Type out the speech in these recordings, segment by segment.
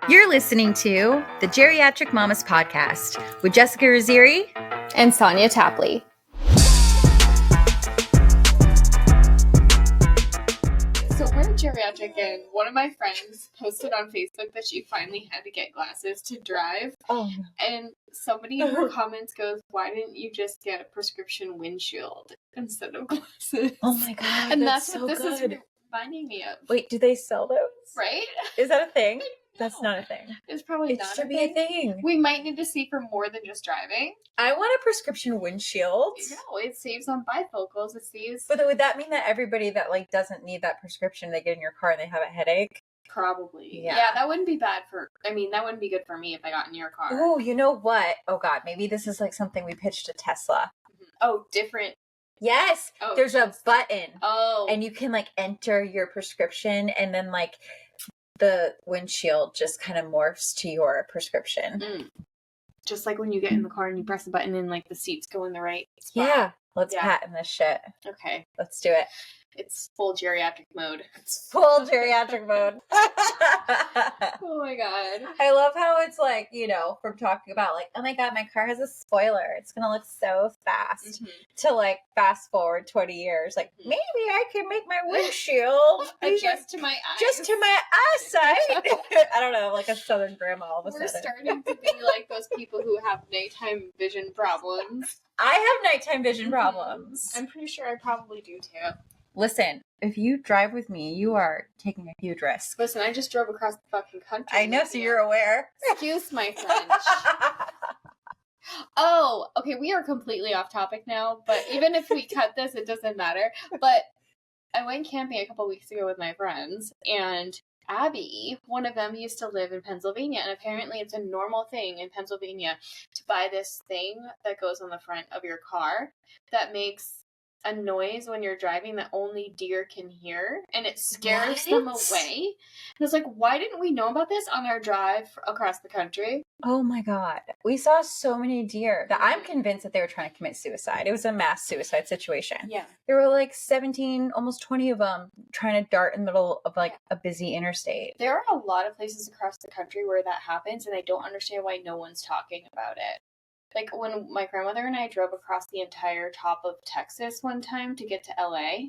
You're listening to the Geriatric Mamas Podcast with Jessica Raziri and Sonia Tapley. So we're geriatric, and one of my friends posted on Facebook that she finally had to get glasses to drive. Oh. And somebody in her comments goes, "Why didn't you just get a prescription windshield instead of glasses?" Oh my God. And that's so what this good. is reminding me of. Wait, do they sell those? Right? Is that a thing? That's not a thing. It's probably It not should a be a thing. We might need to see for more than just driving. I want a prescription windshield. No, it saves on bifocals. It saves. But would that mean that everybody that doesn't need that prescription, they get in your car and they have a headache? Probably. Yeah, that wouldn't be bad for. I mean, that wouldn't be good for me if I got in your car. Oh, you know what? Oh God, maybe this is something we pitched to Tesla. Oh, different. Yes, there's a button. Oh, and you can enter your prescription, and then the windshield just kind of morphs to your prescription. Just like when you get in the car and you press the button and the seats go in the right spot. Yeah, let's patent this shit. Okay, let's do it. It's full geriatric mode. It's full geriatric mode. Oh my God. I love how it's from talking about oh my God, my car has a spoiler. It's going to look so fast. To fast forward 20 years. Maybe I can make my windshield. Adjust to my eyes. Just to my eyesight. I don't know, like a Southern grandma all of a sudden. We're starting to be like those people who have nighttime vision problems. I have nighttime vision problems. I'm pretty sure I probably do too. Listen, if you drive with me, you are taking a huge risk. Listen, I just drove across the fucking country. I know, so you're aware. Excuse my French. Oh, okay, we are completely off topic now, but even if we cut this, it doesn't matter. But I went camping a couple weeks ago with my friends, and Abby, one of them, used to live in Pennsylvania, and apparently it's a normal thing in Pennsylvania to buy this thing that goes on the front of your car that makes a noise when you're driving that only deer can hear, and it scares them away. And it's why didn't we know about this on our drive across the country? Oh my God. We saw so many deer that I'm convinced that they were trying to commit suicide. It was a mass suicide situation. Yeah. There were 17, almost 20 of them trying to dart in the middle of a busy interstate. There are a lot of places across the country where that happens, and I don't understand why no one's talking about it. When my grandmother and I drove across the entire top of Texas one time to get to LA,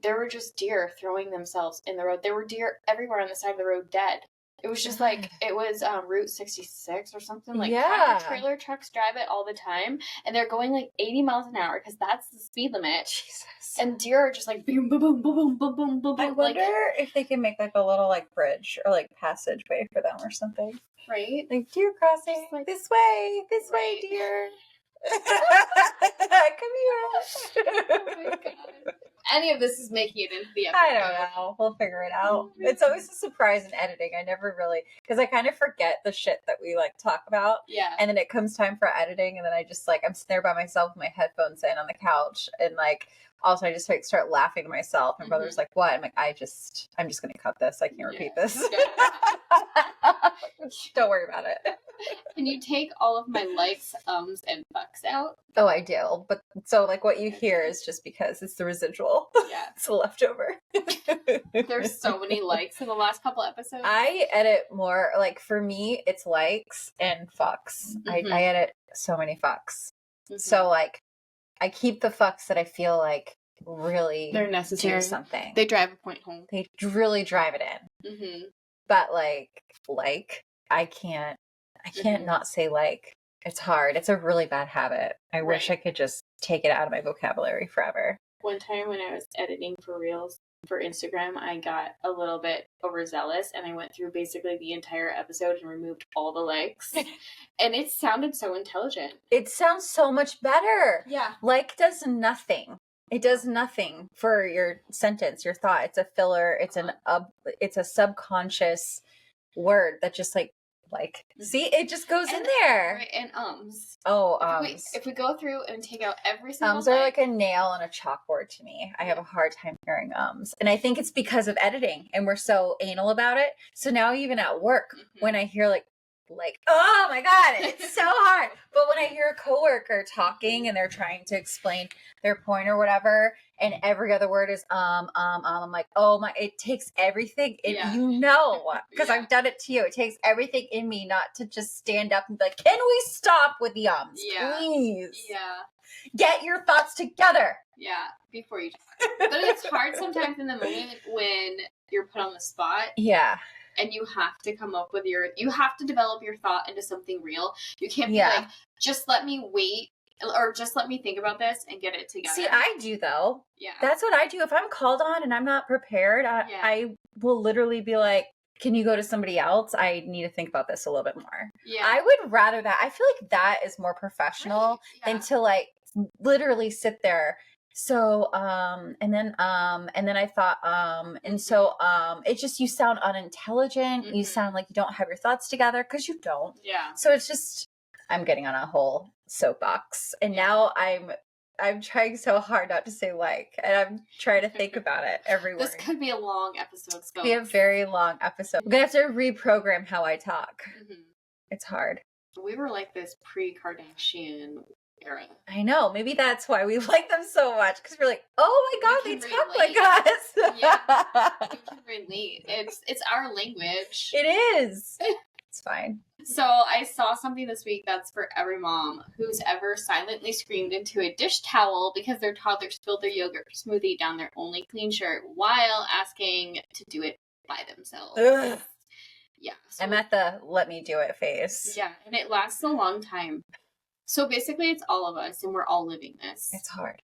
there were just deer throwing themselves in the road. There were deer everywhere on the side of the road dead. It was just it was Route 66 or something. Trailer trucks drive it all the time, and they're going 80 miles an hour because that's the speed limit. Jesus. And deer are just boom, boom, boom, boom, boom, boom, boom, boom. I wonder if they can make a little bridge or passageway for them or something. Right? Deer crossing. This way, deer. Come here. Oh my God. Any of this is making it into the episode. I don't know. We'll figure it out. It's always a surprise in editing. I never really, because I kind of forget the shit that we talk about. Yeah. And then it comes time for editing, and then I just I'm sitting there by myself with my headphones in on the couch, and also I just start laughing to myself. My brother's like, "What?" I'm like, I'm just going to cut this. I can't repeat this. Don't worry about it. Can you take all of my likes, and fucks out? Oh, I do. But so what you hear is just because it's the residual. Yeah. It's the leftover. There's so many likes in the last couple episodes. I edit more, for me, it's likes and fucks. I edit so many fucks. So I keep the fucks that I feel really they're necessary. Do something. They drive a point home. They really drive it in. But I can't not say It's hard. It's a really bad habit. I wish I could just take it out of my vocabulary forever. One time when I was editing for Reels for Instagram, I got a little bit overzealous, and I went through basically the entire episode and removed all the likes. And it sounded so intelligent. It sounds so much better. Yeah. Does nothing. It does nothing for your sentence, your thought. It's a filler. It's a subconscious word that just see, it just goes in there. Right, and ums. Oh, If we go through and take out every single ums are like a nail on a chalkboard to me. I have a hard time hearing ums. And I think it's because of editing, and we're so anal about it. So now even at work, when I hear oh my God, it's so hard. But when I hear a coworker talking and they're trying to explain their point or whatever, and every other word is I'm like, oh my, it takes everything in, Yeah. because I've done it to you. It takes everything in me not to just stand up and be like, can we stop with the ums, please? Yeah. Get your thoughts together. Yeah, before you talk. But it's hard sometimes in the moment when you're put on the spot. Yeah. And you have to come up with you have to develop your thought into something real. You can't be like, just let me wait, or just let me think about this and get it together. See, I do though. Yeah. That's what I do. If I'm called on and I'm not prepared, I will literally be like, can you go to somebody else? I need to think about this a little bit more. Yeah. I would rather that. I feel like that is more professional than to like literally sit there. So, and then I thought, and so, it just, you sound unintelligent. You sound like you don't have your thoughts together, because you don't. Yeah. So it's just, I'm getting on a whole soapbox, and now I'm trying so hard not to say like, and I'm trying to think about it every word. This could be a long episode. This could be a very long episode. I'm going to have to reprogram how I talk. It's hard. We were like this pre-Kardashian era. I know. Maybe that's why we like them so much, because we're like, oh my God, they talk like us. Yeah, we can relate. It's our language. It is. It's fine. So I saw something this week that's for every mom who's ever silently screamed into a dish towel because their toddler spilled their yogurt smoothie down their only clean shirt while asking to do it by themselves. Ugh. Yeah. So, I'm at the let me do it phase. Yeah, and it lasts a long time. So basically it's all of us, and we're all living this. It's hard.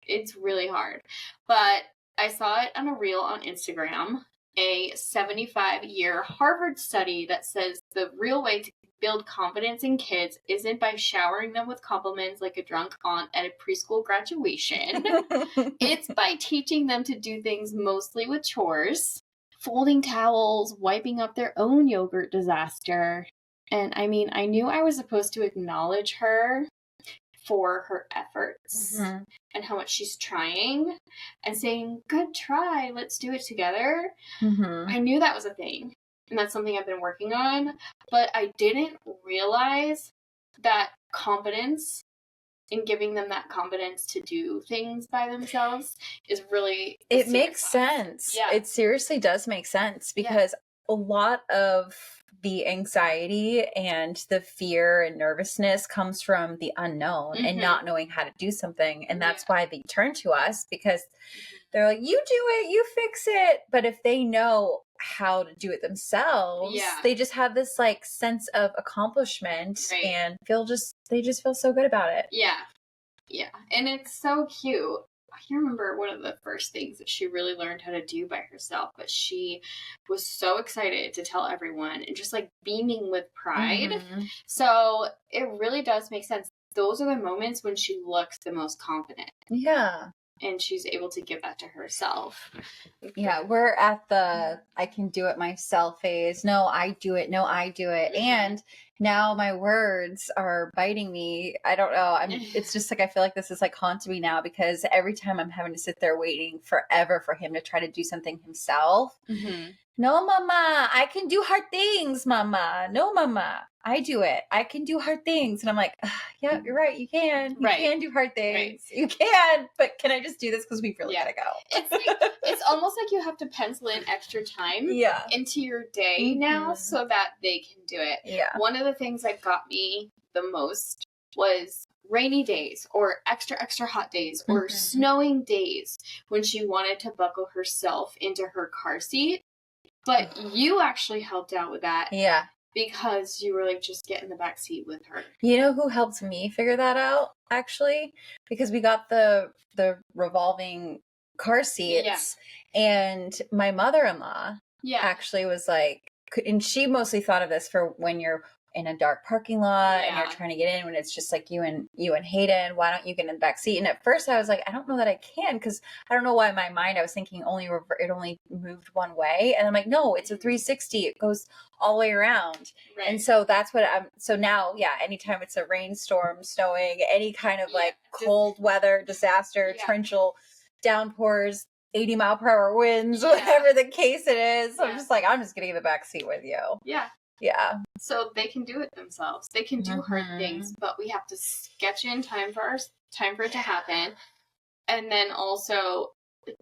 It's really hard. But I saw it on a reel on Instagram, a 75-year Harvard study that says the real way to build confidence in kids isn't by showering them with compliments like a drunk aunt at a preschool graduation. It's by teaching them to do things mostly with chores, folding towels, wiping up their own yogurt disaster. And I mean, I knew I was supposed to acknowledge her for her efforts and how much she's trying and saying, good try, let's do it together. I knew that was a thing, and that's something I've been working on, but I didn't realize that confidence in giving them that confidence to do things by themselves is really it makes sense. Yeah. It seriously does make sense, because a lot of the anxiety and the fear and nervousness comes from the unknown and not knowing how to do something. And that's why they turn to us, because they're like, you do it, you fix it. But if they know how to do it themselves, they just have this like sense of accomplishment and they just feel so good about it. Yeah. Yeah. And it's so cute. I can't remember one of the first things that she really learned how to do by herself, but she was so excited to tell everyone and just like beaming with pride. So it really does make sense. Those are the moments when she looks the most confident. Yeah. And she's able to give that to herself. Yeah, we're at the I can do it myself phase. No, I do it. No, I do it. And now my words are biting me. I don't know. It's just like, I feel like this is like haunting me now, because every time I'm having to sit there waiting forever for him to try to do something himself. No, mama, I can do hard things, mama. No, mama, I do it. I can do hard things. And I'm like, yeah, you're right. You can. You can do hard things. You can. But can I just do this because we really gotta go? It's almost like you have to pencil in extra time into your day now so that they can do it. Yeah. One of the things that got me the most was rainy days or extra hot days or snowing days when she wanted to buckle herself into her car seat. But you actually helped out with that. Yeah. Because you were like, just get in the back seat with her. You know who helped me figure that out, actually? Because we got the revolving car seats. And my mother-in-law actually was like, and she mostly thought of this for when you're in a dark parking lot and you're trying to get in, when it's just like you and Hayden, why don't you get in the back seat? And at first I was like, I don't know that I can, because I don't know why in my mind I was thinking it only moved one way. And I'm like, no, it's a 360. It goes all the way around. Right. And so that's what so now, anytime it's a rainstorm, snowing, any kind of like cold weather, disaster, torrential downpours, 80-mile-per-hour winds, whatever the case it is. So I'm just like, I'm just getting in the back seat with you. Yeah. Yeah. So they can do it themselves. They can do hard things, but we have to sketch in time for it to happen. And then also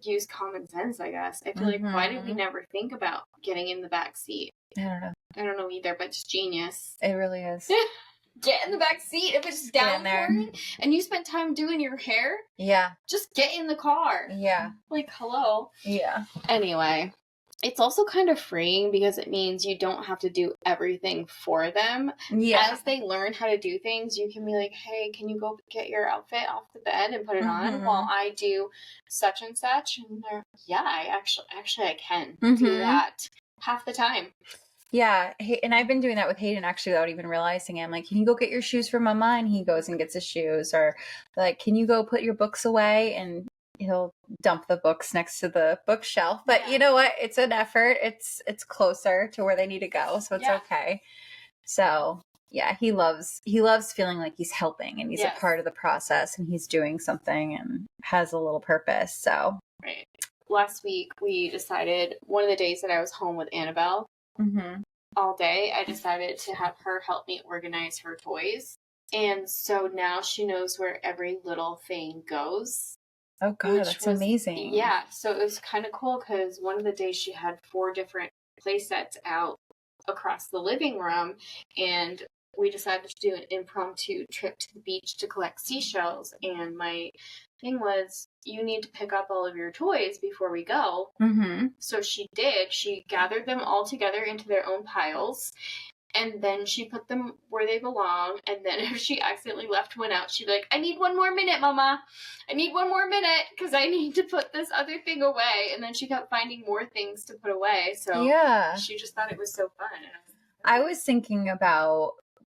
use common sense, I guess. I feel like, why did we never think about getting in the back seat? I don't know either, but just genius. It really is. Get in the back seat if it's downpouring and you spent time doing your hair. Yeah. Just get in the car. Yeah. Like, hello. Yeah. Anyway, it's also kind of freeing because it means you don't have to do everything for them. Yeah. As they learn how to do things, you can be like, hey, can you go get your outfit off the bed and put it on while I do such and such? And they're, yeah, I can do that half the time. Yeah, and I've been doing that with Hayden actually without even realizing it. I'm like, can you go get your shoes for Mama? And he goes and gets his shoes. Or like, can you go put your books away? And he'll dump the books next to the bookshelf. But you know what? It's an effort. It's closer to where they need to go, so it's okay. So yeah, he loves feeling like he's helping and he's a part of the process and he's doing something and has a little purpose. So right. Last week we decided one of the days that I was home with Annabelle. All day, I decided to have her help me organize her toys. And so now she knows where every little thing goes. Oh, God, that's amazing. Yeah, so it was kind of cool because one of the days she had 4 different play sets out across the living room. And we decided to do an impromptu trip to the beach to collect seashells. And my thing was, you need to pick up all of your toys before we go. So she did. She gathered them all together into their own piles. And then she put them where they belong. And then if she accidentally left one out, she'd be like, I need 1 more minute, Mama. I need 1 more minute because I need to put this other thing away. And then she kept finding more things to put away. So she just thought it was so fun. I was thinking about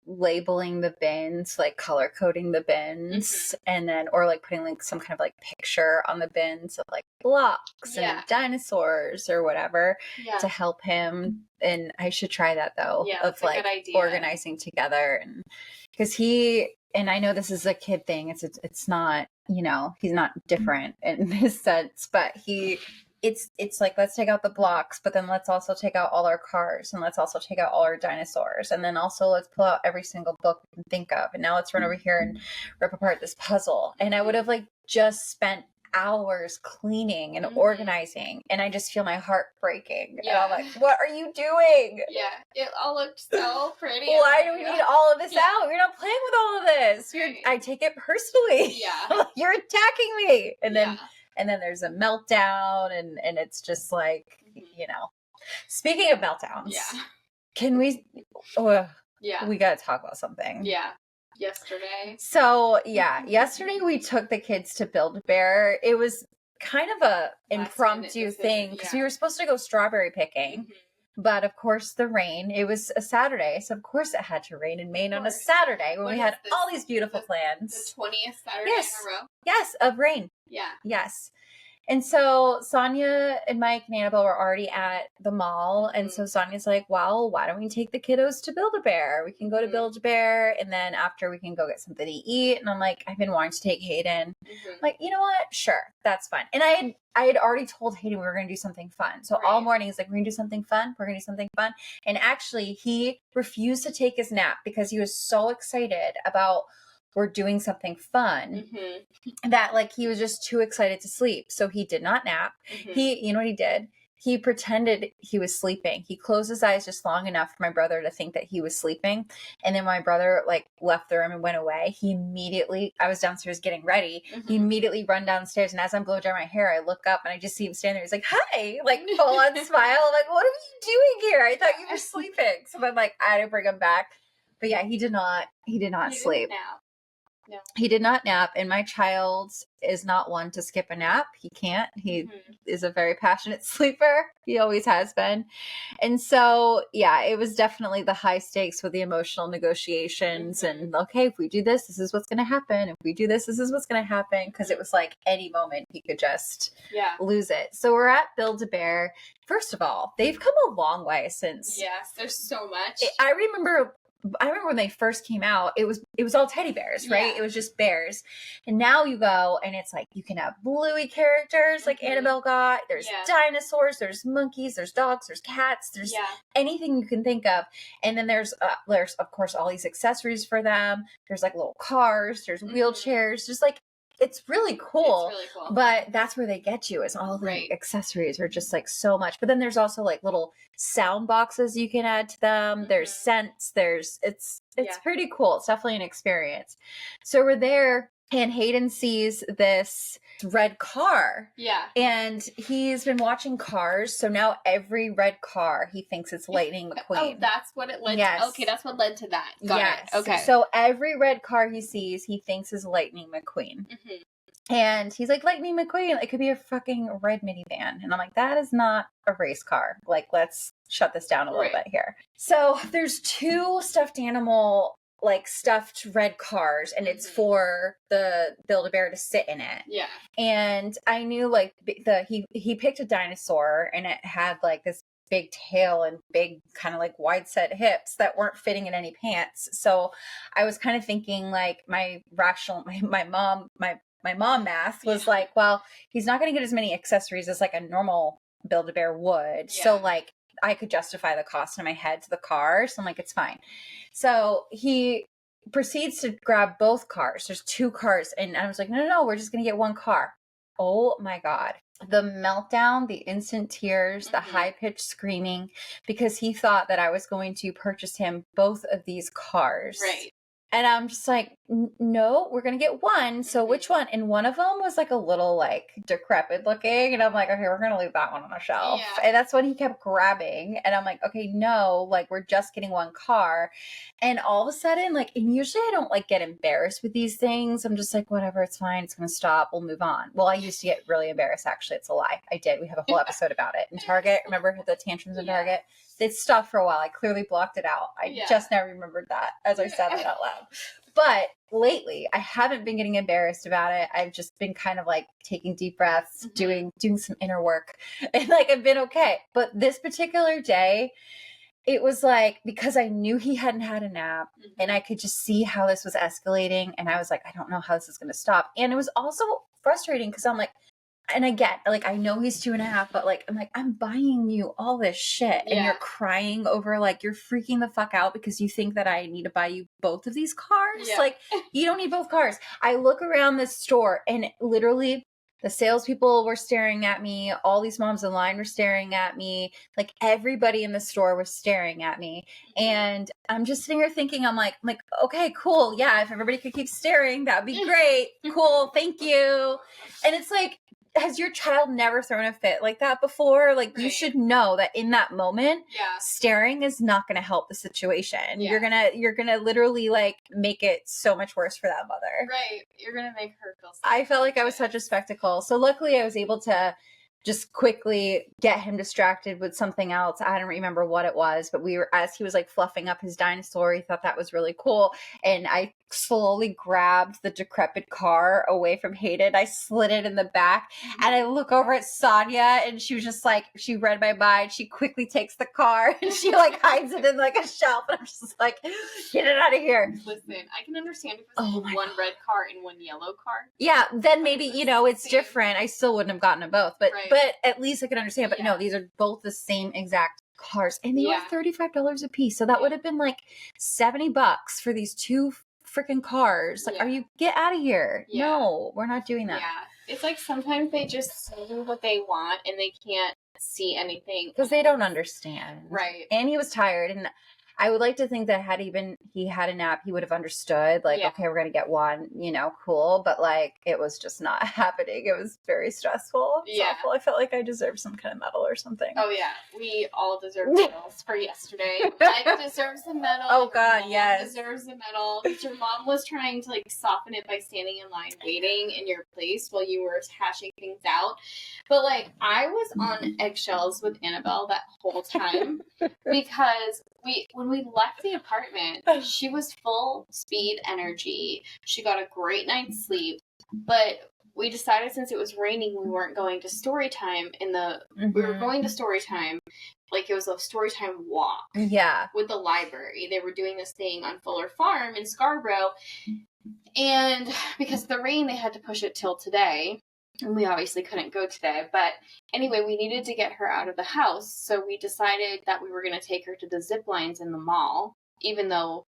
labeling the bins, like color coding the bins, and then or like putting like some kind of like picture on the bins of like blocks and dinosaurs or whatever to help him. And I should try that though, of like organizing together. And because he, and I know this is a kid thing, it's not, you know, he's not different in this sense, but it's like, let's take out the blocks, but then let's also take out all our cars, and let's also take out all our dinosaurs, and then also let's pull out every single book we can think of, and now let's run over here and rip apart this puzzle. And I would have like just spent hours cleaning and organizing, and I just feel my heart breaking. And I'm like, what are you doing? Yeah, it all looked so pretty. Why do we need all of this out? You're not playing with all of this. I take it personally. You're attacking me. And then there's a meltdown, and it's just like, you know. Speaking of meltdowns, can we? We got to talk about something. Yesterday. So yesterday we took the kids to Build-A-Bear. It was kind of a impromptu thing because we were supposed to go strawberry picking. But of course the rain, it was a Saturday, so of course it had to rain in Maine on a Saturday when we had all these beautiful plans. The 20th Saturday in a row? Yes, of rain. Yeah. Yes. And so Sonia and Mike and Annabelle were already at the mall. And so Sonia's like, well, why don't we take the kiddos to Build-A-Bear? We can go to Build-A-Bear, and then after we can go get something to eat. And I'm like, I've been wanting to take Hayden. I'm like, you know what? Sure, that's fun. And I had already told Hayden we were going to do something fun. So all morning he's like, we're going to do something fun. We're going to do something fun. And actually he refused to take his nap because he was so excited about we're doing something fun that like he was just too excited to sleep. So he did not nap. You know what he did? He pretended he was sleeping. He closed his eyes just long enough for my brother to think that he was sleeping. And then my brother like left the room and went away. I was downstairs getting ready. He immediately run downstairs. And as I'm blowing dry my hair, I look up and I just see him standing there. He's like, hi, like full on smile. I'm like, what are you doing here? I thought you were sleeping. So I'm like, I had to bring him back. But yeah, he did not sleep. No. He did not nap, and my child is not one to skip a nap. He can't. He is a very passionate sleeper. He always has been. And so, yeah, it was definitely the high stakes with the emotional negotiations and, okay, if we do this, this is what's going to happen. If we do this, this is what's going to happen. Because it was like any moment he could just lose it. So we're at Build-A-Bear. First of all, they've come a long way since. Yes, there's so much. I remember when they first came out, it was all teddy bears, right? It was just bears. And now you go and it's like you can have Bluey characters like Annabelle got. There's dinosaurs, there's monkeys, there's dogs, there's cats, there's anything you can think of. And then there's of course all these accessories for them. There's like little cars, there's wheelchairs, just like it's really cool. It's really cool. But that's where they get you, is all the accessories are just like so much. But then there's also like little sound boxes you can add to them. There's scents. It's pretty cool. It's definitely an experience. So we're there, and Hayden sees this red car. Yeah. And he's been watching Cars, so now every red car he thinks it's Lightning McQueen. Oh, that's what it led to. Okay, that's what led to that. Got it. Okay. So every red car he sees, he thinks is Lightning McQueen. And he's like, Lightning McQueen, it could be a fucking red minivan. And I'm like, that is not a race car. Like, let's shut this down a little bit here. So there's 2 stuffed animal, like stuffed red cars, and it's for the Build-A-Bear to sit in it. Yeah. And I knew like he picked a dinosaur, and it had like this big tail and big kind of like wide set hips that weren't fitting in any pants. So I was kind of thinking like my mom math was like, well, he's not going to get as many accessories as like a normal Build-A-Bear would. Yeah. So like I could justify the cost in my head to the car. So I'm like, it's fine. So he proceeds to grab both cars. There's 2 cars. And I was like, no, we're just going to get 1 car. Oh my God. The meltdown, the instant tears, the high-pitched screaming, because he thought that I was going to purchase him both of these cars. Right. And I'm just like, no, we're going to get 1. So which one? And one of them was like a little like decrepit looking. And I'm like, okay, we're going to leave that one on a shelf. Yeah. And that's what he kept grabbing. And I'm like, okay, no, like we're just getting 1 car. And all of a sudden, like, and usually I don't like get embarrassed with these things. I'm just like, whatever, it's fine. It's going to stop. We'll move on. Well, I used to get really embarrassed. Actually, it's a lie. I did. We have a whole episode about it in Target. Remember the tantrums in Target? It stopped for a while. I clearly blocked it out. I just now remembered that as I said that out loud. But lately, I haven't been getting embarrassed about it. I've just been kind of like taking deep breaths, doing some inner work, and like I've been okay. But this particular day, it was like, because I knew he hadn't had a nap, and I could just see how this was escalating, and I was like, I don't know how this is going to stop. And it was also frustrating because I'm like, and I get, like, I know he's 2.5, but like, I'm like, I'm buying you all this shit, and you're crying over, like, you're freaking the fuck out because you think that I need to buy you both of these cars. Like, you don't need both cars. I look around this store, and literally the salespeople were staring at me. All these moms in line were staring at me. Like, everybody in the store was staring at me. And I'm just sitting here thinking, I'm like, okay, cool. Yeah. If everybody could keep staring, that'd be great. Cool. Thank you. And it's like, has your child never thrown a fit like that before? Like, you should know that in that moment, staring is not going to help the situation. You're going to literally like make it so much worse for that mother. Right. You're going to make her feel sick. I felt like I was such a spectacle. So luckily I was able to just quickly get him distracted with something else. I don't remember what it was, but as he was like fluffing up his dinosaur, he thought that was really cool. And I slowly grabbed the decrepit car away from Hayden. I slid it in the back, and I look over at Sonia, and she was just like, she read my mind. She quickly takes the car and she like hides it in like a shelf. And I'm just like, get it out of here. Listen, I can understand if it was one red car and 1 yellow car. Yeah, then maybe, it's different. I still wouldn't have gotten them both, but at least I could understand. But no, these are both the same exact cars, and they were $35 a piece. So that would have been like $70 for these 2 freaking cars. Like, are you, get out of here? No, we're not doing that. Yeah, it's like sometimes they just say what they want and they can't see anything because they don't understand. Right. And he was tired, and I would like to think that had he had a nap, he would have understood, like, okay, we're going to get 1, cool. But like, it was just not happening. It was very stressful. It's awful. I felt like I deserved some kind of medal or something. Oh yeah. We all deserve medals for yesterday. Mike deserves a medal. Oh God, yes. Deserves a medal. Your mom was trying to like soften it by standing in line waiting in your place while you were hashing things out. But like, I was on eggshells with Annabelle that whole time because when we left the apartment, she was full speed energy. She got a great night's sleep, but we decided since it was raining, we weren't going to story time we were going to story time. Like, it was a story time walk. Yeah. With the library. They were doing this thing on Fuller Farm in Scarborough. And because of the rain, they had to push it till today. And we obviously couldn't go today. But anyway, we needed to get her out of the house. So we decided that we were going to take her to the zip lines in the mall, even though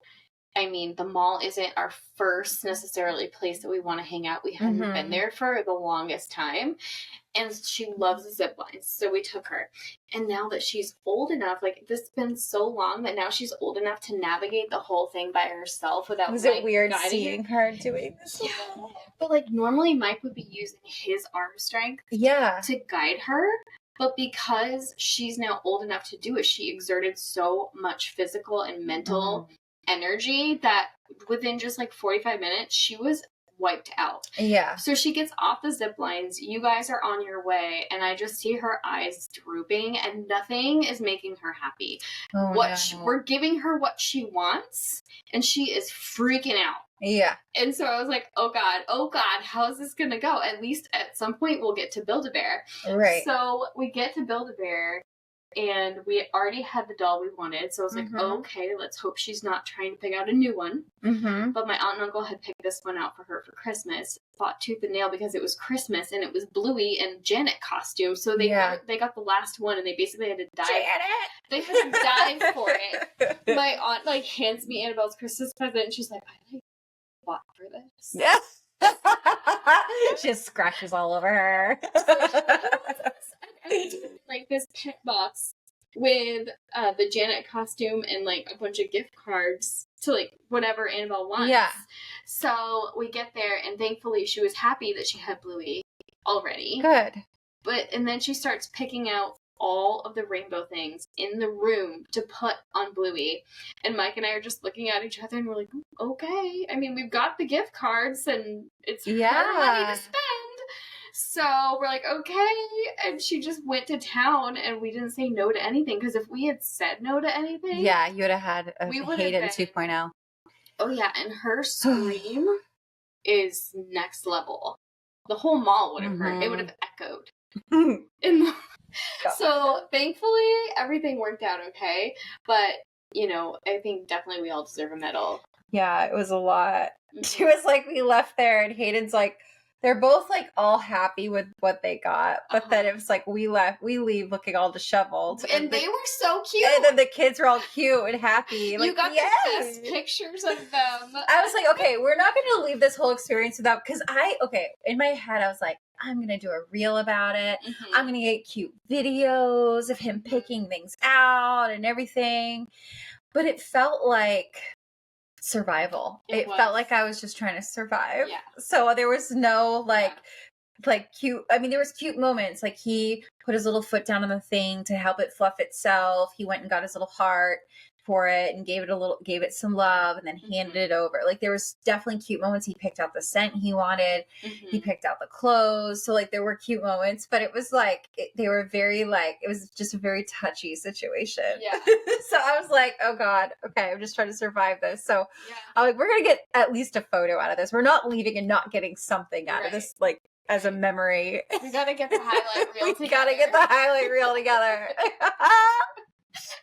I mean, the mall isn't our first necessarily place that we want to hang out. We hadn't been there for the longest time. And she loves the zip lines. So we took her. And now that she's old enough, like, this has been so long that now she's old enough to navigate the whole thing by herself without Was it weird seeing her doing this? Yeah. But, like, normally Mike would be using his arm strength to guide her. But because she's now old enough to do it, she exerted so much physical and mental energy that within just, like, 45 minutes, she was wiped out. Yeah. So she gets off the zip lines. You guys are on your way, and I just see her eyes drooping, and nothing is making her happy. We're giving her what she wants, and she is freaking out. Yeah. And so I was like, oh God, how's this gonna go? At least at some point we'll get to Build-A-Bear. Right. So we get to Build-A-Bear, and we already had the doll we wanted. So I was like, okay, let's hope she's not trying to pick out a new one. But my aunt and uncle had picked this one out for her for Christmas. Fought tooth and nail because it was Christmas and it was Bluey and Janet costume. So they got the last one and they basically had to dive. Janet! They had to dive for it. My aunt, like, hands me Annabelle's Christmas present and she's like, I, like, fought for this. Yeah. She has scratches all over her. Like, this pet box with the Janet costume and, like, a bunch of gift cards to, like, whatever Annabelle wants. Yeah. So we get there, and thankfully she was happy that she had Bluey already. Good. And then she starts picking out all of the rainbow things in the room to put on Bluey. And Mike and I are just looking at each other, and we're like, okay. I mean, we've got the gift cards, and it's her money to spend. So we're like, okay. And she just went to town and we didn't say no to anything. Because if we had said no to anything. Yeah, you would have had a Hayden 2.0. Oh, yeah. And her scream is next level. The whole mall would have heard. It would have echoed. So thankfully, everything worked out okay. But, you know, I think definitely we all deserve a medal. Yeah, it was a lot. She was like, we left there and Hayden's like, they're both, like, all happy with what they got. But then it was like, we leave looking all disheveled. And they were so cute. And then the kids were all cute and happy. Like, you got the best pictures of them. I was like, okay, we're not going to leave this whole experience without, because in my head, I was like, I'm going to do a reel about it. I'm going to get cute videos of him picking things out and everything. But it felt like survival. It felt like I was just trying to survive. Yeah. So there was no like cute, I mean, there was cute moments. Like, he put his little foot down on the thing to help it fluff itself. He went and got his little heart for it and gave it some love and then handed it over. Like, there was definitely cute moments. He picked out the scent he wanted. He picked out the clothes. So, like, there were cute moments, but it was like, they were very, like, it was just a very touchy situation. Yeah. So I was like, oh God, okay, I'm just trying to survive this. So I'm like, we're going to get at least a photo out of this. We're not leaving and not getting something out of this, like, as a memory. We got to get the highlight reel together. We got to get the highlight reel together.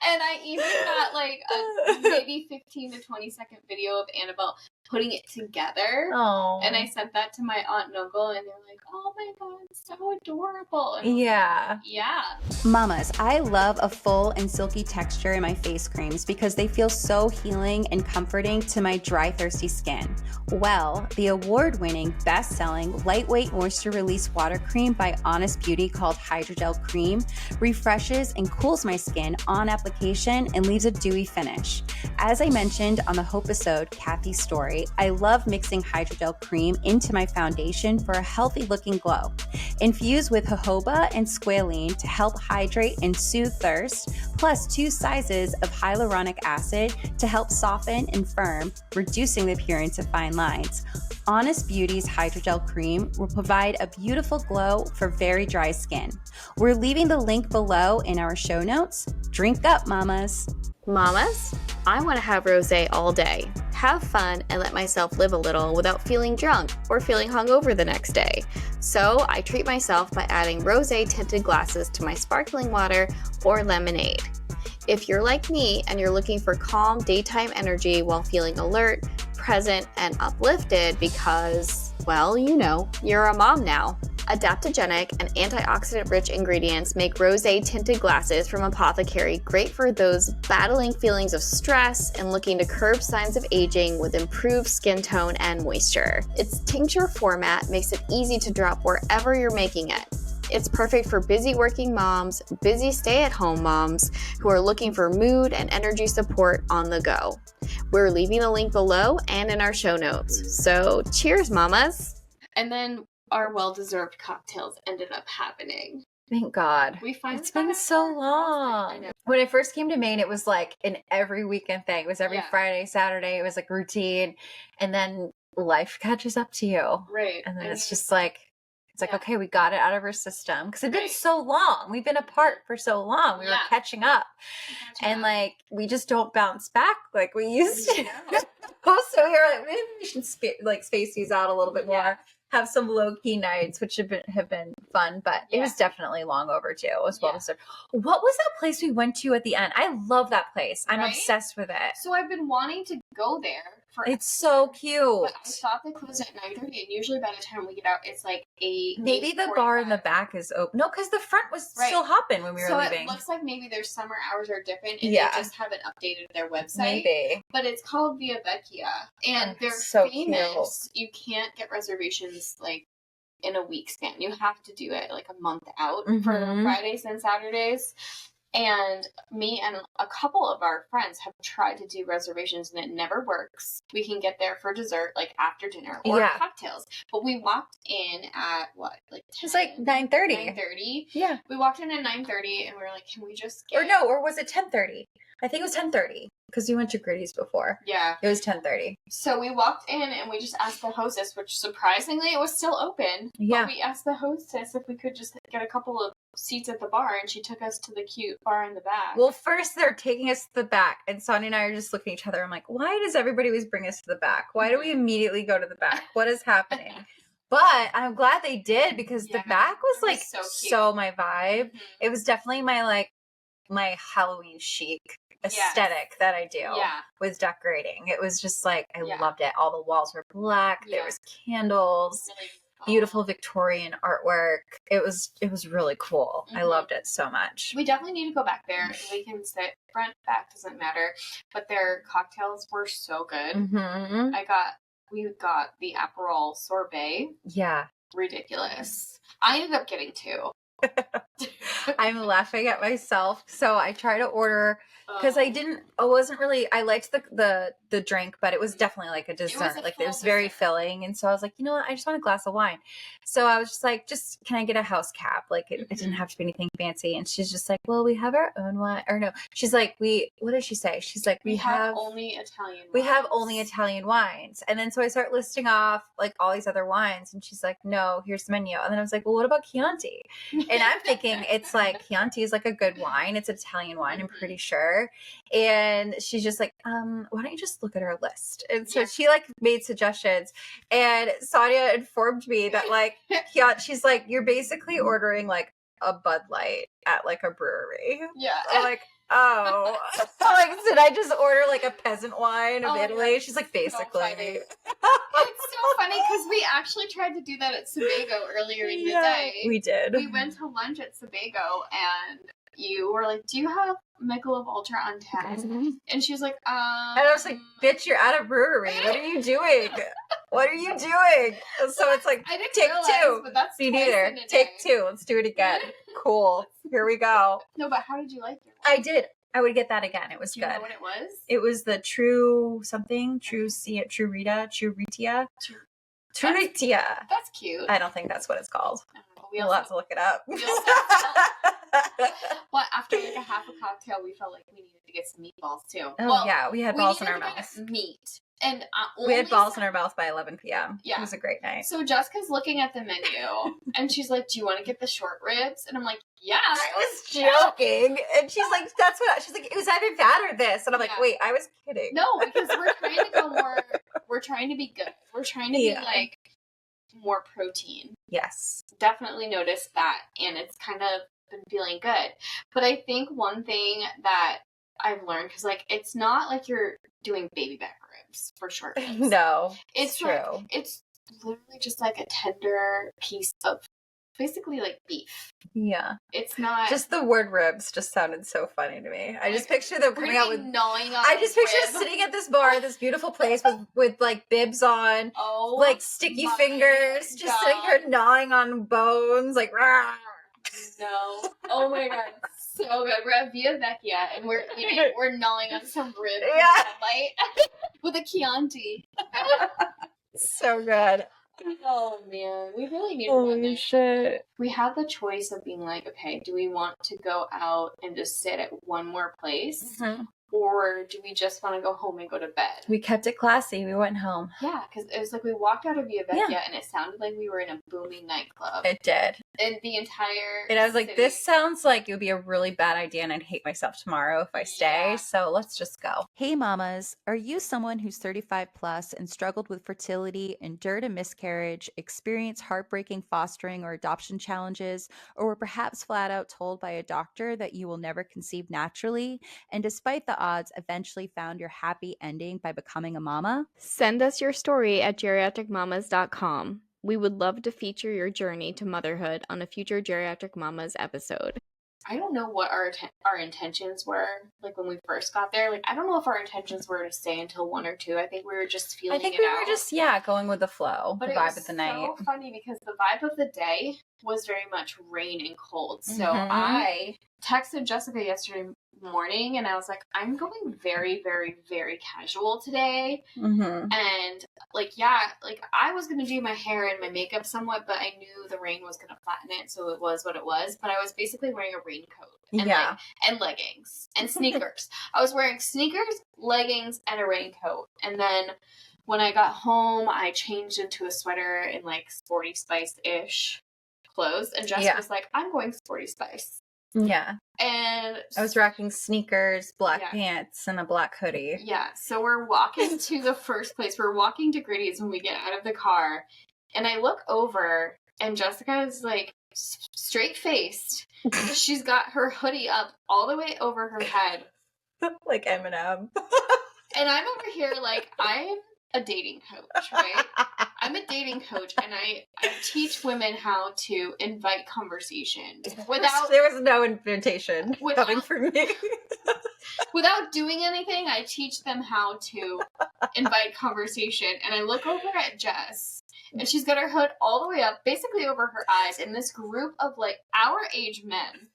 And I even got, like, a maybe 15 to 20 second video of Annabelle putting it together. Oh. And I sent that to my aunt and uncle, and they're like, oh my God, it's so adorable. And yeah. Yeah. Mamas, I love a full and silky texture in my face creams because they feel so healing and comforting to my dry, thirsty skin. Well, the award-winning, best-selling, lightweight moisture release water cream by Honest Beauty called Hydrogel Cream refreshes and cools my skin on application and leaves a dewy finish. As I mentioned on the Hope-isode, Kathy's story, I love mixing hydrogel cream into my foundation for a healthy looking glow. Infused with jojoba and squalene to help hydrate and soothe thirst, plus 2 sizes of hyaluronic acid to help soften and firm, reducing the appearance of fine lines. Honest Beauty's Hydrogel Cream will provide a beautiful glow for very dry skin. We're leaving the link below in our show notes. Drink up, mamas. Mamas, I want to have rosé all day, have fun, and let myself live a little without feeling drunk or feeling hungover the next day. So I treat myself by adding rosé tinted glasses to my sparkling water or lemonade. If you're like me and you're looking for calm daytime energy while feeling alert, present, and uplifted because, well, you know, you're a mom now, Adaptogenic and antioxidant-rich ingredients make rosé tinted glasses from Apothecary great for those battling feelings of stress and looking to curb signs of aging with improved skin tone and moisture. Its tincture format makes it easy to drop wherever you're making it. It's perfect for busy working moms, busy stay-at-home moms who are looking for mood and energy support on the go. We're leaving a link below and in our show notes. So cheers, mamas! And then our well-deserved cocktails ended up happening. Thank God. It's been so long. When I first came to Maine, it was like an every weekend thing. It was every Friday, Saturday. It was like routine. And then life catches up to you. Right. And then it's just like, okay, we got it out of our system. Because it's been so long. We've been apart for so long. We were catching up. And like, we just don't bounce back like we used to. So here, like, maybe we should space these out a little bit more. Have some low-key nights, which have been fun, but it was definitely long overdue. It was well deserved. What was that place we went to at the end? I love that place. I'm obsessed with it. So I've been wanting to go there. It's so cute. But I thought they closed at 9:30, and usually by the time we get out, it's like 8. Maybe the bar in the back is open. No, because the front was still hopping when we were leaving. So it looks like maybe their summer hours are different, and they just haven't updated their website. Maybe. But it's called Via Vecchia, and they're so famous. Cute. You can't get reservations like in a week span. You have to do it like a month out for Fridays and Saturdays. And me and a couple of our friends have tried to do reservations and it never works. We can get there for dessert, like after dinner or cocktails. But we walked in at what, like 10? It was like 9:30. 9:30. Yeah. We walked in at 9:30 and we were like, can we just get... Or was it 10:30? I think it was 10:30 because we went to Gritty's before. Yeah. It was 10:30. So we walked in and we just asked the hostess, which surprisingly it was still open. Yeah. But we asked the hostess if we could just get a couple of seats at the bar, and she took us to the cute bar in the back. Well, first they're taking us to the back, and Sonia and I are just looking at each other. I'm like, why does everybody always bring us to the back? Why do we immediately go to the back? What is happening? But I'm glad they did, because the back was like so my vibe. It was definitely my Halloween chic aesthetic that I do with decorating. It was just like, I loved it. All the walls were black. There was candles. Really beautiful Victorian artwork. It was really cool. I loved it so much. We definitely need to go back there. We can sit front, back, doesn't matter. But their cocktails were so good. We got the Aperol sorbet. Yeah. Ridiculous. I ended up getting 2. I'm laughing at myself. So I try to order, because I liked the drink, but it was definitely like a dessert. It was very filling. And so I was like, you know what? I just want a glass of wine. So I was just like, can I get a house cap? Like it didn't have to be anything fancy. And she's just like, well, we have our own wine. Or no, she's like, what did she say? She's like, we have only Italian wines. We have only Italian wines. And then so I start listing off like all these other wines. And she's like, no, here's the menu. And then I was like, well, what about Chianti? And I'm thinking it's like, Chianti is like a good wine. It's Italian wine, I'm pretty sure. And she's just like, why don't you just look at our list? And so she like made suggestions, and Sonia informed me that like, she's like, you're basically ordering like a Bud Light at like a brewery. Yeah. I'm like, oh, like, did I just order like a peasant wine of Italy? She's like, basically. So it's so funny because we actually tried to do that at Sebago earlier in the day. We did. We went to lunch at Sebago, and you were like, do you have Michelob Ultra on tap? And she was like, And I was like, bitch, you're at a brewery. What are you doing? What are you doing? So it's like, take 2. But that's me neither. Take 2. Let's do it again. Cool. Here we go. No, but how did you like it? I did. I would get that again. It was good. Do you know what it was? It was the True Ritia. That's cute. I don't think that's what it's called. We'll have to look it up. Well, after like a half a cocktail, we felt like we needed to get some meatballs too. We had balls in our mouth. Meat. And we had balls in our mouth by 11 p.m. Yeah. It was a great night. So Jessica's looking at the menu, and she's like, do you want to get the short ribs? And I'm like, yeah. I was joking. And she's like, she's like, it was either that or this. And I'm like, wait, I was kidding. No, because we're trying to go more, we're trying to be good. We're trying to be like more protein. Yes. Definitely noticed that, and it's kind of been feeling good. But I think one thing that I've learned, because like, it's not like you're doing baby back ribs for short ribs. No, it's true. Like, it's literally just like a tender piece of basically like beef. Yeah. It's not. Just the word ribs just sounded so funny to me. I just picture them coming out with gnawing on I just picture rib. sitting at this bar, this beautiful place with like bibs on, like sticky fingers, just sitting here gnawing on bones, like rah. No. Oh my god. So good. We're at Via Vecchia and we're gnawing on some ribs with a Chianti. So good. Oh man, we really need Holy shit. We had the choice of being like, okay, do we want to go out and just sit at one more place? Mm-hmm. Or do we just want to go home and go to bed? We kept it classy. We went home. Yeah, because it was like we walked out of Via Vecchia and it sounded like we were in a booming nightclub. It did. And the entire And I was like, city. this sounds like it would be a really bad idea and I'd hate myself tomorrow if I stay. So let's just go. Hey mamas, are you someone who's 35 plus and struggled with fertility, endured a miscarriage, experienced heartbreaking fostering or adoption challenges, or were perhaps flat out told by a doctor that you will never conceive naturally, and despite the odds eventually found your happy ending by becoming a mama? Send us your story at geriatricmamas.com. We would love to feature your journey to motherhood on a future Geriatric Mamas episode. I don't know what our intentions were, like, when we first got there. Like, I don't know if our intentions were to stay until 1 or 2. I think we were just feeling it out. I think we were just, going with the flow, but the vibe of the night. It was so funny because the vibe of the day was very much rain and cold. So I texted Jessica yesterday morning and I was like, I'm going very, very, very casual today. And I was gonna do my hair and my makeup somewhat, but I knew the rain was gonna flatten it, so it was what it was. But I was basically wearing a raincoat and leggings and sneakers. I was wearing sneakers, leggings, and a raincoat. And then when I got home, I changed into a sweater and like Sporty Spice-ish clothes, and Jess was like, I'm going Sporty Spice. Yeah. And I was rocking sneakers, black pants, and a black hoodie. Yeah. So we're walking to the first place. We're walking to Gritty's when we get out of the car. And I look over and Jessica is like straight faced. She's got her hoodie up all the way over her head. Like Eminem. And I'm over here like, I'm a dating coach, right? I'm a dating coach and I teach women how to invite conversation without... There was no invitation coming from me. Without doing anything, I teach them how to invite conversation. And I look over at Jess and she's got her hood all the way up, basically over her eyes, and this group of like our age men,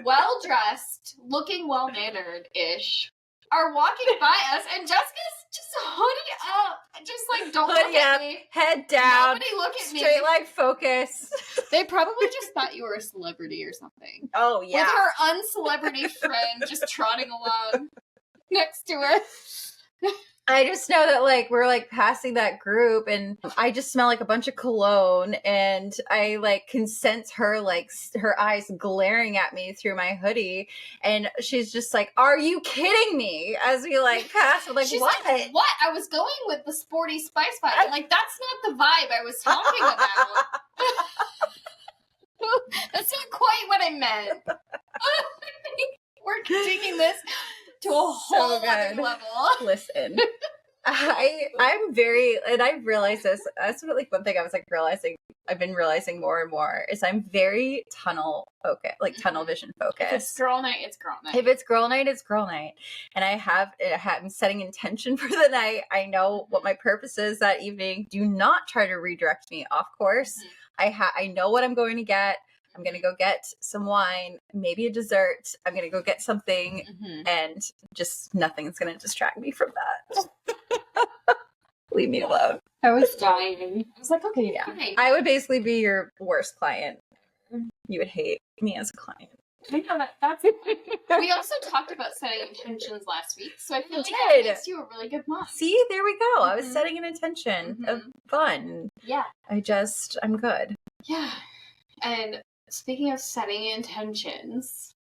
well-dressed, looking well-mannered-ish, are walking by us, and Jessica's just hoodie up, just like, don't look at me, head down, nobody look at me, straight line focus. They probably just thought you were a celebrity or something. Oh yeah, with her uncelebrity friend just trotting along next to her. I just know that like we're like passing that group and I just smell like a bunch of cologne and I like can sense her like her eyes glaring at me through my hoodie and she's just like, are you kidding me? As we like pass, I'm like, she's what? Like, what? I was going with the Sporty Spice vibe. I'm like, that's not the vibe I was talking about. That's not quite what I meant. We're taking this to a whole other level. Listen, I'm very, and I realized this. That's like one thing I was like realizing. I've been realizing more and more is I'm very tunnel focused, like tunnel vision focused. If it's girl night, it's girl night. If it's girl night, it's girl night. And I'm setting intention for the night. I know what my purpose is that evening. Do not try to redirect me off course. I know what I'm going to get. I'm going to go get some wine, maybe a dessert. I'm going to go get something and just nothing's going to distract me from that. Leave me alone. I was dying. I was like, okay, yeah. I would basically be your worst client. You would hate me as a client. I know that's We also talked about setting intentions last week, so I feel like that makes you a really good mom. See, there we go. I was setting an intention of fun. Yeah. I'm good. Yeah. And speaking of setting intentions,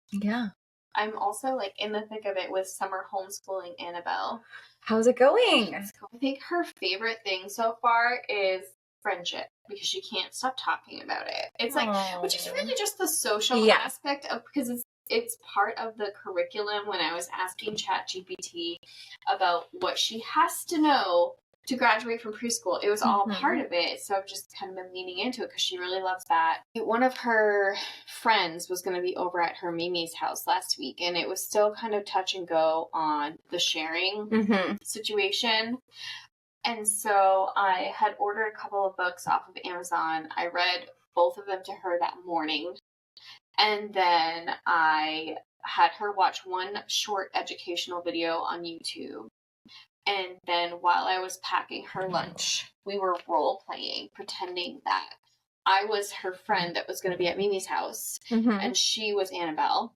I'm also like in the thick of it with summer homeschooling Annabelle. How's it going? I think her favorite thing so far is friendship because she can't stop talking about it. It's like, which is really just the social aspect of, because it's part of the curriculum when I was asking ChatGPT about what she has to know to graduate from preschool. It was all part of it. So I've just kind of been leaning into it because she really loves that. One of her friends was going to be over at her Mimi's house last week, and it was still kind of touch and go on the sharing situation. And so I had ordered a couple of books off of Amazon. I read both of them to her that morning. And then I had her watch one short educational video on YouTube. And then while I was packing her lunch, we were role playing, pretending that I was her friend that was going to be at Mimi's house. And she was Annabelle.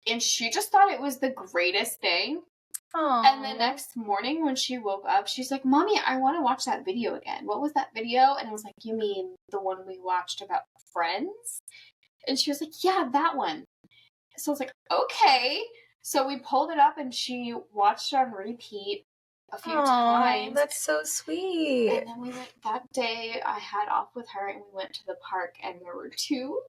And she just thought it was the greatest thing. Aww. And the next morning when she woke up, she's like, Mommy, I want to watch that video again. What was that video? And I was like, you mean the one we watched about friends? And she was like, yeah, that one. So I was like, okay. So we pulled it up and she watched it on repeat a few times. That's so sweet. And then we went that day, I had off with her and we went to the park and there were two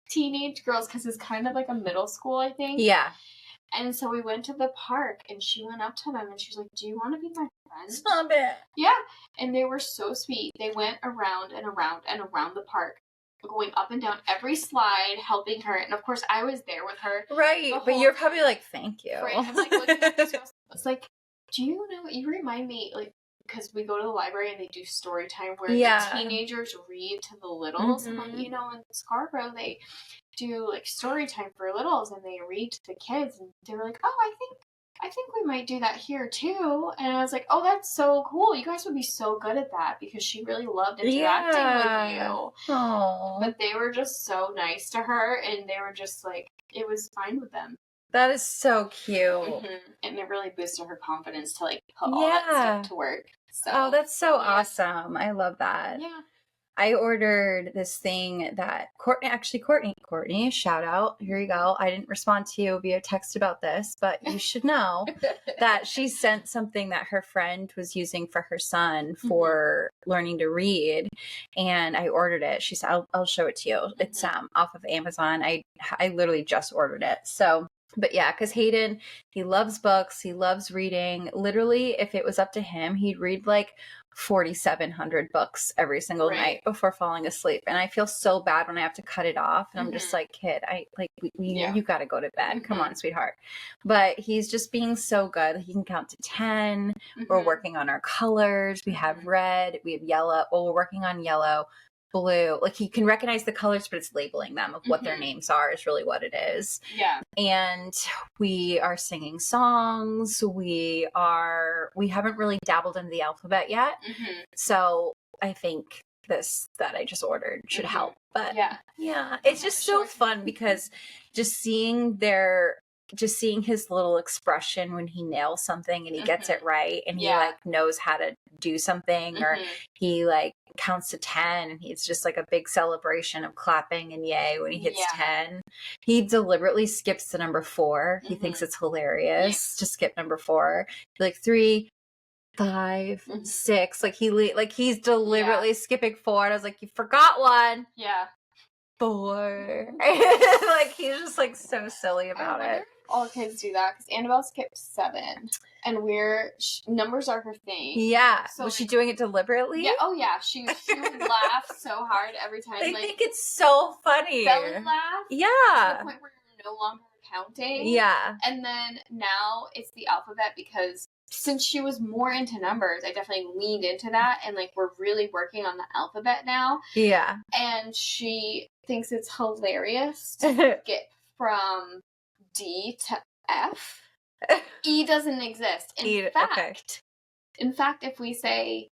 teenage girls because it's kind of like a middle school, I think. Yeah. And so we went to the park and she went up to them and she was like, do you want to be my friend? Stop it. Yeah. And they were so sweet. They went around and around and around the park, going up and down every slide, helping her. And of course, I was there with her. Right. But you're probably like, thank you. Right. I'm like looking at these girls. It's like, do you know what you remind me? Like, because we go to the library and they do story time where the teenagers read to the littles. And like, you know, in Scarborough, they do like story time for littles and they read to the kids. And they were like, oh, I think we might do that here too. And I was like, oh, that's so cool. You guys would be so good at that because she really loved interacting with you. Aww. But they were just so nice to her and they were just like, it was fine with them. That is so cute. And it really boosted her confidence to like put all that stuff to work. So, that's so awesome. I love that. Yeah. I ordered this thing that Courtney, shout out. Here you go. I didn't respond to you via text about this, but you should know that she sent something that her friend was using for her son for learning to read. And I ordered it. She said, I'll show it to you. It's off of Amazon. I literally just ordered it. So, but yeah, because Hayden, he loves books. He loves reading. Literally, if it was up to him, he'd read like 4,700 books every single night before falling asleep. And I feel so bad when I have to cut it off. And I'm just like, kid, you got to go to bed. Come on, sweetheart. But he's just being so good. He can count to 10. We're working on our colors. We have red, we have yellow. Well, we're working on yellow, blue. Like he can recognize the colors, but it's labeling them of what their names are is really what it is. Yeah. And we are singing songs. We haven't really dabbled into the alphabet yet. So I think this that I just ordered should help. But yeah, it's just so fun because just seeing his little expression when he nails something and he gets it right and he like knows how to do something or he like counts to 10 and he's just like a big celebration of clapping and yay when he hits 10. He deliberately skips the number 4. He thinks it's hilarious to skip number 4. Like 3, 5, 6. Like he's deliberately skipping 4. And I was like, you forgot one. Yeah. 4. Like he's just like so silly about it. All kids do that because Annabelle skipped 7 and numbers are her thing. Yeah. So, was she doing it deliberately? Yeah. Oh yeah. She would laugh so hard every time. I think it's so funny. Belly laugh. Yeah. To the point where you're no longer counting. Yeah. And then now it's the alphabet because since she was more into numbers, I definitely leaned into that and like we're really working on the alphabet now. Yeah. And she thinks it's hilarious to get from D to F. E doesn't exist. In fact, if we say,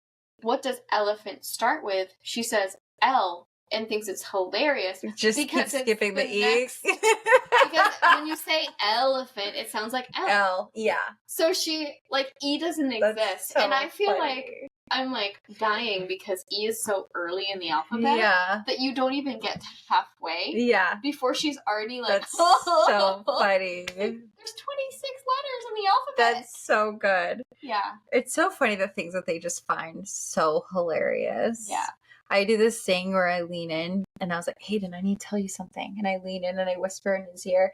what does elephant start with? She says L and thinks it's hilarious. Just keep skipping the E. Because when you say elephant, it sounds like L. Yeah. So she, like, E doesn't exist. So and I feel funny. like I'm, like, dying because E is so early in the alphabet that you don't even get to halfway. Yeah. Before she's already, like, that's so funny. There's 26 letters in the alphabet. That's so good. Yeah. It's so funny the things that they just find so hilarious. Yeah. I do this thing where I lean in and I was like, Hayden, I need to tell you something. And I lean in and I whisper in his ear,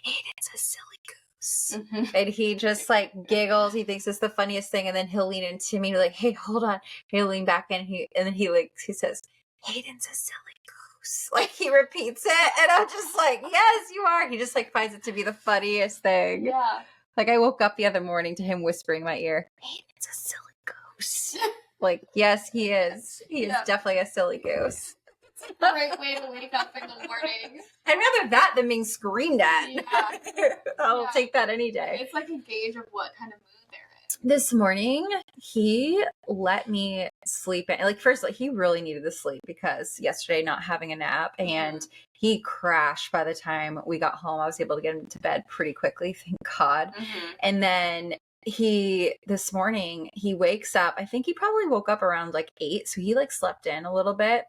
Hayden's a silly goose. And he just like giggles. He thinks it's the funniest thing. And then he'll lean into me like, hey, hold on. He'll lean back in and then he says, Hayden's a silly goose. Like he repeats it. And I'm just like, yes, you are. He just like finds it to be the funniest thing. Yeah. Like I woke up the other morning to him whispering in my ear, Hayden's a silly goose. Like, yes, he is. He is definitely a silly goose. It's a great way to wake up in the morning. I'd rather that than being screamed at. Yeah. I'll take that any day. It's like a gauge of what kind of mood they're in. This morning, he let me sleep in. Like, first, like, he really needed the sleep because yesterday not having a nap, and he crashed by the time we got home. I was able to get him to bed pretty quickly, thank God. And then this morning, he wakes up. I think he probably woke up around like 8. So he like slept in a little bit,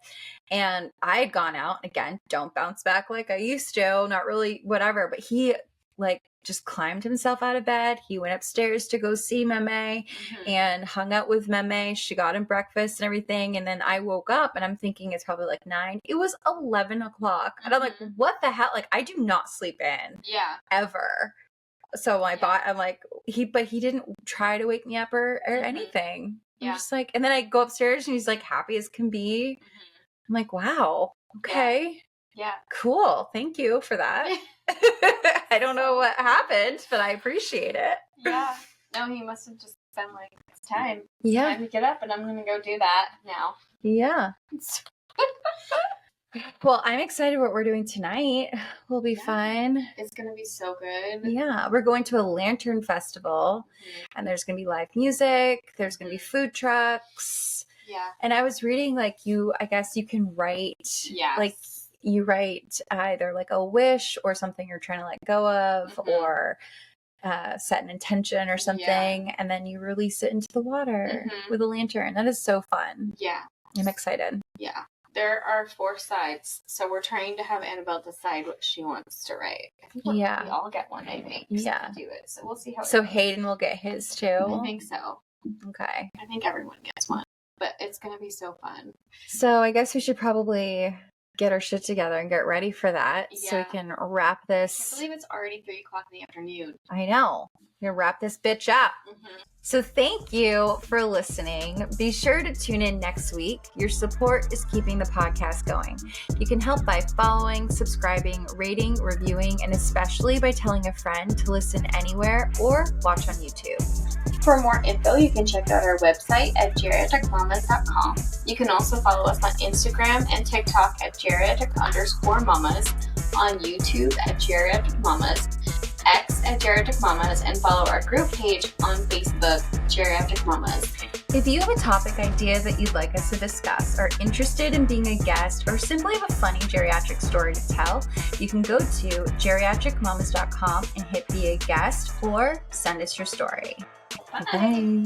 and I had gone out again. Don't bounce back like I used to, not really whatever, but he like just climbed himself out of bed. He went upstairs to go see Meme and hung out with Meme. She got him breakfast and everything. And then I woke up and I'm thinking it's probably like 9. It was 11 o'clock. And I'm like, what the hell? Like I do not sleep in ever. So I'm like, he didn't try to wake me up or anything. I'm just like, and then I go upstairs and he's like happy as can be. I'm like, wow. Okay. Yeah. Cool. Thank you for that. I don't know what happened, but I appreciate it. Yeah. No, he must have just been like, it's time. Yeah. Time to get up and I'm going to go do that now. Yeah. Well, I'm excited what we're doing tonight. Will be fun. It's going to be so good. Yeah. We're going to a lantern festival and there's going to be live music. There's going to be food trucks. Yeah. And I was reading like I guess you can write, like you write either like a wish or something you're trying to let go of or set an intention or something. And then you release it into the water with a lantern. That is so fun. Yeah. I'm excited. Yeah. There are 4 sides, so we're trying to have Annabelle decide what she wants to write. I think we all get one, I think. Yeah. To do it, so we'll see how. So Hayden will get his too. I think so. Okay. I think everyone gets one, but it's gonna be so fun. So I guess we should probably get our shit together and get ready for that, so we can wrap this. I can't believe it's already 3 o'clock in the afternoon. I know. We're gonna wrap this bitch up. So thank you for listening. Be sure to tune in next week. Your support is keeping the podcast going. You can help by following, subscribing, rating, reviewing, and especially by telling a friend to listen anywhere or watch on YouTube. For more info, you can check out our website at geriatricmamas.com. You can also follow us on Instagram and TikTok at geriatric_mamas, on YouTube at Geriatric Mamas, X at Geriatric Mamas, and follow our group page on Facebook, Geriatric Mamas. If you have a topic idea that you'd like us to discuss, are interested in being a guest, or simply have a funny geriatric story to tell, you can go to geriatricmamas.com and hit be a guest or send us your story. Bye. Bye.